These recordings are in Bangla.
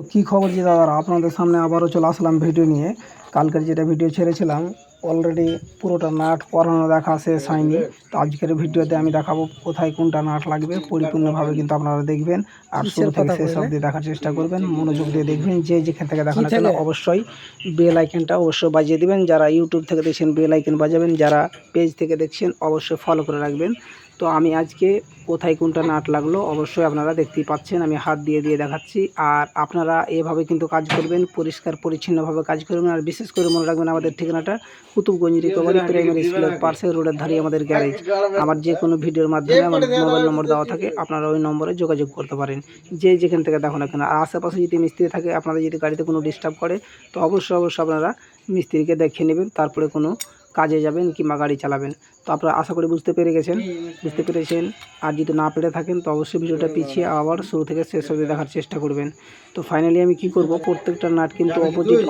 তো কী খবর যে দাদারা, আপনাদের সামনে আবারও চলে আসলাম ভিডিও নিয়ে। কালকের যেটা ভিডিও ছেড়েছিলাম অলরেডি পুরোটা নাট পরানো দেখা শেষ হয়নি। তো আজকের ভিডিওতে আমি দেখাবো কোথায় কোনটা নাট লাগবে পরিপূর্ণভাবে, কিন্তু আপনারা দেখবেন আর শুরু থেকে শেষ অবধি দেখার চেষ্টা করবেন, মনোযোগ দিয়ে দেখবেন। যে যেখান থেকে দেখেন না কেন অবশ্যই বেল আইকনটা অবশ্যই বাজিয়ে দেবেন। যারা ইউটিউব থেকে দেখছেন বেল আইকন বাজাবেন, যারা পেজ থেকে দেখছেন অবশ্যই ফলো করে রাখবেন। তো আমি আজকে কোথায় কোনটা নাট লাগলো অবশ্যই আপনারা দেখতেই পাচ্ছেন, আমি হাত দিয়ে দিয়ে দেখাচ্ছি। আর আপনারা এভাবে কিন্তু কাজ করবেন, পরিষ্কার পরিচ্ছন্নভাবে কাজ করবেন। আর বিশেষ করে মনে রাখবেন আমাদের ঠিকানাটা কুতুবগঞ্জ রিকভারি প্রাইমারি স্কুলের পাশে রোডের ধারে আমাদের গ্যারেজ। আমার যে কোনো ভিডিওর মাধ্যমে আমার মোবাইল নম্বর দেওয়া থাকে, আপনারা ওই নম্বরে যোগাযোগ করতে পারেন যে যেখান থেকে দেখো না কেন। আর আশেপাশে যদি মিস্ত্রি থাকে, আপনাদের যদি গাড়িতে কোনো ডিস্টার্ব করে, তো অবশ্যই আপনারা মিস্ত্রিকে দেখে নেবেন, তারপরে কোনো কাজে যাবেন কিংবা গাড়ি চালাবেন। তো আপনারা আশা করি বুঝতে পেরেছেন। আর যদি না পেরে থাকেন তো অবশ্যই ভিডিওটা পিছিয়ে আবার শুরু থেকে শেষ অবধি দেখার চেষ্টা করবেন। তো ফাইনালি আমি কি করব, প্রত্যেকটা নাট কিন্তু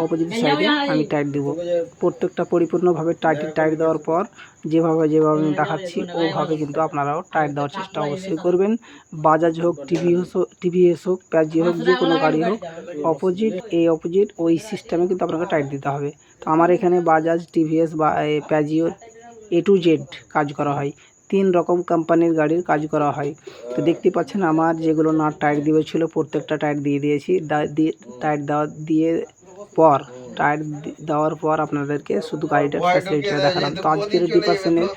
অপোজিট সাইডে আমি টাইট দেব। প্রত্যেকটা পরিপূর্ণভাবে টাইট দেওয়ার পর যেভাবে আমি দেখাচ্ছি ওভাবে কিন্তু আপনারাও টাইট দেওয়ার চেষ্টা অবশ্যই করবেন। বাজাজ হোক, টিভিএস হোক, প্যাজি হোক, যে কোনো গাড়ি হোক, অপোজিট ওই সিস্টেমে কিন্তু আপনাকে টাইট দিতে হবে। তো আমার এখানে বাজাজ, টিভিএস বা প্যাজিও A to Z কাজ করা হয়, 3 রকম কোম্পানির গাড়ির কাজ করা হয়। তো দেখতে পাচ্ছেন আমার যেগুলো নাট টাইট দিয়েছিল প্রত্যেকটা টাইট দিয়ে দিয়েছি। টাইট দেওয়ার পর আপনাদেরকে শুধু গাড়িটার ফ্যাসিলিটিটা দেখালাম। তো আজকের ডিপার্সনের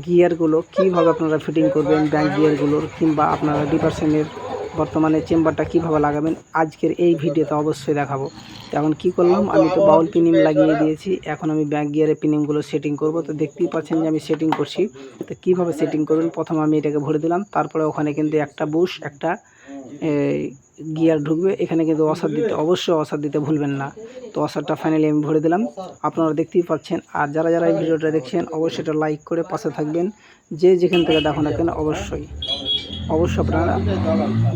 গিয়ারগুলো কীভাবে আপনারা ফিটিং করবেন, ব্যাক গিয়ারগুলোর, কিংবা আপনারা ডিপার্সনের বর্তমানে চেম্বারটা কীভাবে লাগাবেন, আজকের এই ভিডিওতে অবশ্যই দেখাবো। তো এখন কী করলাম, আমি তো বাউল পিনিম লাগিয়ে দিয়েছি, এখন আমি ব্যাক গিয়ারে পিনিমগুলো সেটিং করব। তো দেখতেই পাচ্ছেন যে আমি সেটিং করছি। তো কীভাবে সেটিং করবেন, প্রথমে আমি এটাকে ভরে দিলাম, তারপরে ওখানে কিন্তু একটা বুশ, একটা গিয়ার ঢুকবে। এখানে কিন্তু অবশ্যই অসার দিতে ভুলবেন না। তো অসারটা ফাইনালি আমি ভরে দিলাম, আপনারা দেখতেই পাচ্ছেন। আর যারা এই ভিডিওটা দেখছেন অবশ্যই এটা লাইক করে পাশে থাকবেন। যে যেখান থেকে দেখো না কেন অবশ্যই আপনারা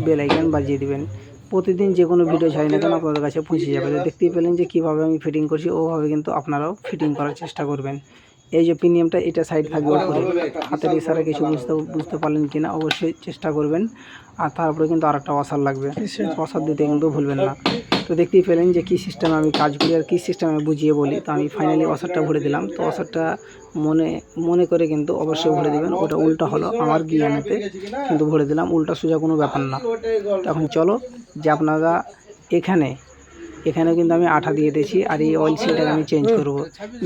বেল আইকন বাজিয়ে দিবেন। প্রতিদিন যে কোনো ভিডিও ছাড়ি না কেন আপনাদের কাছে পৌঁছে যাবে। দেখতেই পেলেন যে কীভাবে আমি ফিটিং করছি, ওভাবে কিন্তু আপনারাও ফিটিং করার চেষ্টা করবেন। এই যে প্রিমিয়ামটা এটা সাইড থাকবে উপরে, হাতের ইশারা কিছু বুঝতে পারলেন কিনা অবশ্যই চেষ্টা করবেন। আর তারপরে কিন্তু আরেকটা ওয়াসার লাগবে, ওয়াসার দিতে কিন্তু ভুলবেন না। তো দেখতেই পেলেন যে কী সিস্টেমে আমি কাজ করি আর কী সিস্টেমে বুঝিয়ে বলি। তো আমি ফাইনালি ওয়াসারটা ভরে দিলাম। তো ওয়াসারটা মনে করে কিন্তু অবশ্যই ভরে দেবেন। ওটা উল্টা হলো আমার গিয়ানেতে, কিন্তু ভরে দিলাম, উল্টা সোজা কোনো ব্যাপার না। এখন চলো যে আপনারা এখানে কিন্তু আমি আঠা দিয়ে দিয়েছি। আর এই অয়েল সিলটাকে আমি চেঞ্জ করব,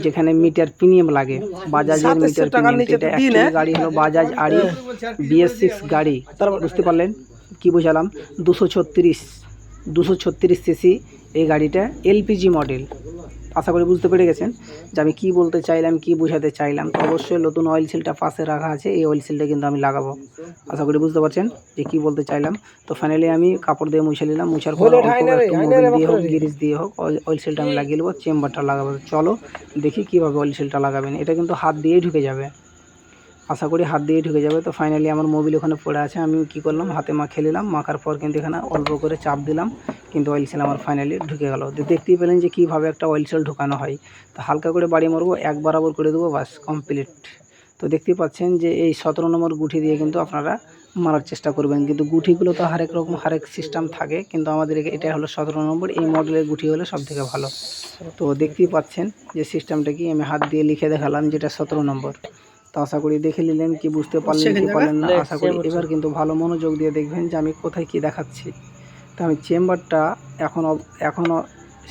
যেখানে মিটার প্রিমিয়াম লাগে, বাজাজের মিটার প্রিমিয়াম। এটা অ্যাকচুয়ালি গাড়ি হলো বাজাজ আড়ি BS6 গাড়ি। বুঝতে পারলেন কি বোঝালাম? 236 সিসি এই গাড়িটা, LPG মডেল। আশা করি বুঝতে পেরে গেছেন যে আমি কী বলতে চাইলাম, কী বোঝাতে চাইলাম। তো অবশ্যই নতুন অয়েল সিলটা পাশে রাখা আছে, এই অয়েল সিলটা কিন্তু আমি লাগাবো। আশা করি বুঝতে পারছেন যে কী বলতে চাইলাম। তো ফাইনালি আমি কাপড় দিয়ে মুছে নিলাম, মুছার পর মোবিল দিয়ে হোক, গিরিজ দিয়ে হোক, অয়েল সিলটা আমি লাগিয়ে নেবো, চেম্বারটা লাগাবো। চলো দেখি কীভাবে অয়েল সিলটা লাগাবেন। এটা কিন্তু হাত দিয়েই ঢুকে যাবে, আশা করি হাত দিয়ে ঢুকে যাবে। তো ফাইনালি আমার মোবিল ওখানে পড়ে আছে, আমি কি করলাম, হাতে মাখিয়ে নিলাম। মাখার পর কিন্তু এখানে অল্প করে চাপ দিলাম, কিন্তু অয়েল সেল আমার ফাইনালি ঢুকে গেল। দেখতেই পেলেন যে কীভাবে একটা অয়েল সেল ঢুকানো হয়। তো হালকা করে বাড়ি মারবো, এক বরাবর করে দেবো, বাস কমপ্লিট। তো দেখতেই পাচ্ছেন যে এই 17 নম্বর গুঠি দিয়ে কিন্তু আপনারা মারার চেষ্টা করবেন। কিন্তু গুঠিগুলো তো হরেক সিস্টেম থাকে, কিন্তু আমাদের এটা হলো 17 নম্বর, এই মডেলের গুঠি হলে সবথেকে ভালো। তো দেখতেই পাচ্ছেন যে সিস্টেমটা কি, আমি হাত দিয়ে লিখে দেখালাম যেটা 17 নম্বর। তো আশা করি দেখে নিলেন, কি বুঝতে পারলেন কি পারলেন না। আশা করি এবার কিন্তু ভালো মনোযোগ দিয়ে দেখবেন যে আমি কোথায় কি দেখাচ্ছি। তো আমি চেম্বারটা এখনও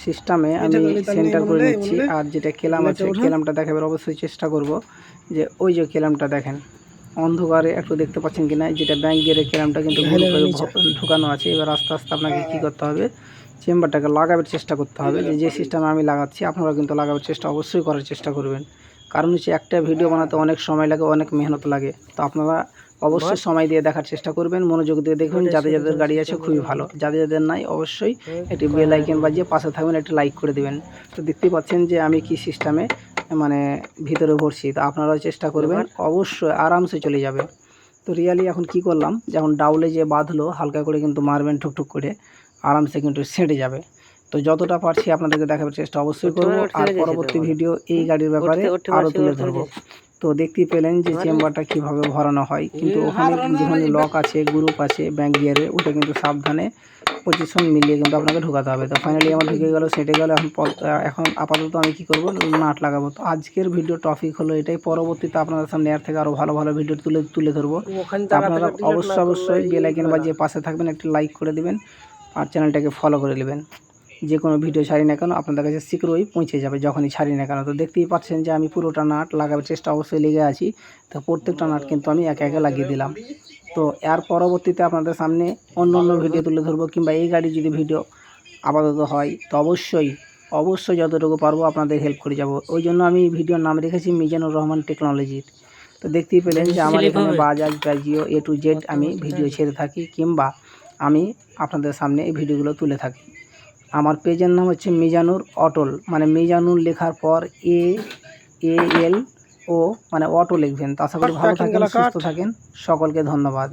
সিস্টেমে আমি সেন্টার করে নিচ্ছি। আর যেটা কেলাম আছে, কেলামটা দেখাবার অবশ্যই চেষ্টা করব। যে ওই যে কেলামটা দেখেন, অন্ধকারে একটু দেখতে পাচ্ছেন কিনা, যেটা ব্যাঙ্ক গিয়ারের কেলামটা কিন্তু ঢুকানো আছে। এবার আস্তে আস্তে আপনাকে কী করতে হবে, চেম্বারটাকে লাগাবার চেষ্টা করতে হবে। যে সিস্টেমে আমি লাগাচ্ছি আপনারা কিন্তু লাগাবার চেষ্টা অবশ্যই করার চেষ্টা করবেন। কারণ হচ্ছে একটা ভিডিও বানাতে অনেক সময় লাগে, অনেক মেহনত লাগে। তো আপনারা অবশ্যই সময় দিয়ে দেখার চেষ্টা করবেন, মনোযোগ দিয়ে দেখবেন। যাদের গাড়ি আছে খুবই ভালো, যাদের নাই অবশ্যই একটি বেল আইকন বাজিয়ে পাশে থাকবেন, একটি লাইক করে দেবেন। তো দেখতেই পাচ্ছেন যে আমি কি সিস্টেমে ভিতরে ভরছি। তো আপনারাও চেষ্টা করবেন, অবশ্যই আরামসে চলে যাবে। তো রিয়ালি এখন কি করলাম, যখন ডাউলে যে বাঁধলো হালকা করে কিন্তু মারবেন, ঠুকঠুক করে আরামসে কিন্তু সেটে যাবে। তো যতটা পারছি আপনাদেরকে দেখাবার চেষ্টা অবশ্যই করব। আর পরবর্তী ভিডিও এই গাড়ির ব্যাপারে আরও তুলে ধরবো। তো তো দেখতেই পেলেন যে চেম্বারটা কিভাবে ভরানো হয়, কিন্তু ওখানে যেখানে লক আছে, গ্রুপ আছে ব্যাক গিয়ারে, ওটা কিন্তু সাবধানে পজিশন মিলিয়ে কিন্তু আপনাকে ঢোকাতে হবে। তো ফাইনালি আমার ঢুকে গেল, সেটে গেল। এখন আপাতত আমি কি করব, নাট লাগাবো। তো আজকের ভিডিও টপিক হলো এটাই। পরবর্তীতে আপনাদের সামনে এর থেকে আরও ভালো ভালো ভিডিও তুলে ধরবো। আপনারা অবশ্যই বেল আইকন বাজিয়ে পাশে থাকবেন, একটি লাইক করে দিবেন আর চ্যানেলটাকে ফলো করে নেবেন। যে কোনো ভিডিও ছাড়ি না কেন আপনাদের কাছে শীঘ্রই পৌঁছে যাবে যখনই ছাড়ি না কেন। তো দেখতেই পাচ্ছেন যে আমি পুরোটা নাট লাগাবার চেষ্টা অবশ্যই লেগে আছি। তো প্রত্যেকটা নাট কিন্তু আমি একে একে লাগিয়ে দিলাম। তো এর পরবর্তীতে আপনাদের সামনে অন্য ভিডিও তুলে ধরবো, কিংবা এই গাড়ি যদি ভিডিও আপাতত হয় তো অবশ্যই যতটুকু পারবো আপনাদের হেল্প করে যাব। ওই জন্য আমি ভিডিওর নাম রেখেছি মিজানুর রহমান টেকনোলজির। তো দেখতেই পেলেন যে আমার এখানে বাজাজ ব্যাজিও A to Z আমি ভিডিও ছেড়ে থাকি, কিংবা আমি আপনাদের সামনে এই ভিডিওগুলো তুলে থাকি। আমার পেজের নাম হচ্ছে মিজানুর অটল, মানে মিজানুর লেখার পর AAL ও মানে অটো লিখবেন। তো আশা করি ভালো থাকেন, সুস্থ থাকেন। সকলকে ধন্যবাদ।